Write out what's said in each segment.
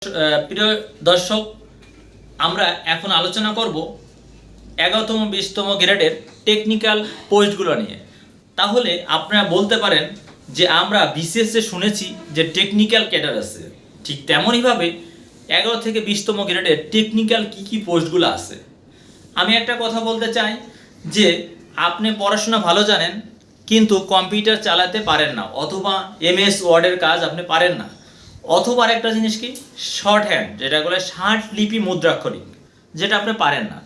প্রিয় দর্শক, আমরা এখন আলোচনা করব 11তম 20তম গ্রেডের টেকনিক্যাল পোস্টগুলো নিয়ে। তাহলে আপনারা বলতে পারেন যে আমরা বিসিএসে শুনেছি যে টেকনিক্যাল ক্যাডার আছে, ঠিক তেমনইভাবে 11 থেকে 20তম গ্রেডের টেকনিক্যাল কি পোস্টগুলো আছে। আমি একটা কথা বলতে চাই যে আপনি পড়াশোনা ভালো জানেন কিন্তু কম্পিউটার চালাতে পারেন না, অথবা এমএস ওয়ার্ডের কাজ আপনি পারেন না, অথবা একটা জিনিস কি শর্ট হ্যান্ড, যেটা বলে ষাট লিপি মুদ্রাক্ষরিক, যেটা আপনি পারেন না।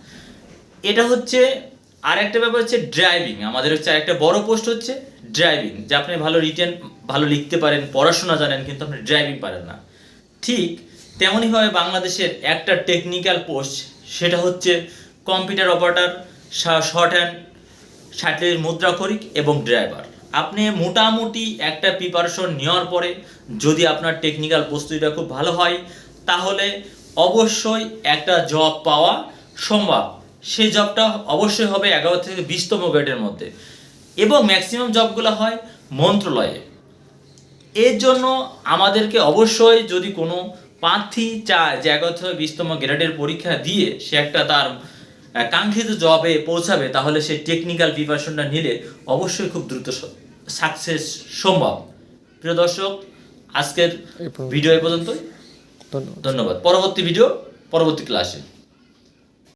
এটা হচ্ছে আর একটা ব্যাপার হচ্ছে ড্রাইভিং। আমাদের হচ্ছে আরেকটা বড় পোস্ট হচ্ছে ড্রাইভিং, যে আপনি ভালো রিটেন ভালো লিখতে পারেন, পড়াশোনা জানেন কিন্তু আপনি ড্রাইভিং পারেন না। ঠিক তেমনইভাবে বাংলাদেশের একটা টেকনিক্যাল পোস্ট, সেটা হচ্ছে কম্পিউটার অপারেটর, শর্ট হ্যান্ড, ষাট লিপির মুদ্রাক্ষরিক এবং ড্রাইভার। আপনি মোটামুটি একটা প্রিপারেশন নেওয়ার পরে যদি আপনার টেকনিক্যাল প্রস্তুতিটা খুব ভালো হয়, তাহলে অবশ্যই একটা জব পাওয়া সম্ভব। সেই জবটা অবশ্যই হবে 11 থেকে 20তম গ্রেডের মধ্যে, এবং ম্যাক্সিমাম জবগুলো হয় মন্ত্রণালয়ে। এর জন্য আমাদেরকে অবশ্যই, যদি কোনো প্রার্থী চায় যে 11 থেকে 20তম গ্রেডের পরীক্ষা দিয়ে সে একটা তার কাঙ্ক্ষিত জবে পৌঁছাবে, তাহলে সে টেকনিক্যাল প্রিপারেশনটা নিলে অবশ্যই খুব দ্রুত সাকসেস সম্ভব। প্রিয় দর্শক, আজকের ভিডিও এ পর্যন্তই। ধন্যবাদ। পরবর্তী ভিডিও পরবর্তী ক্লাসে।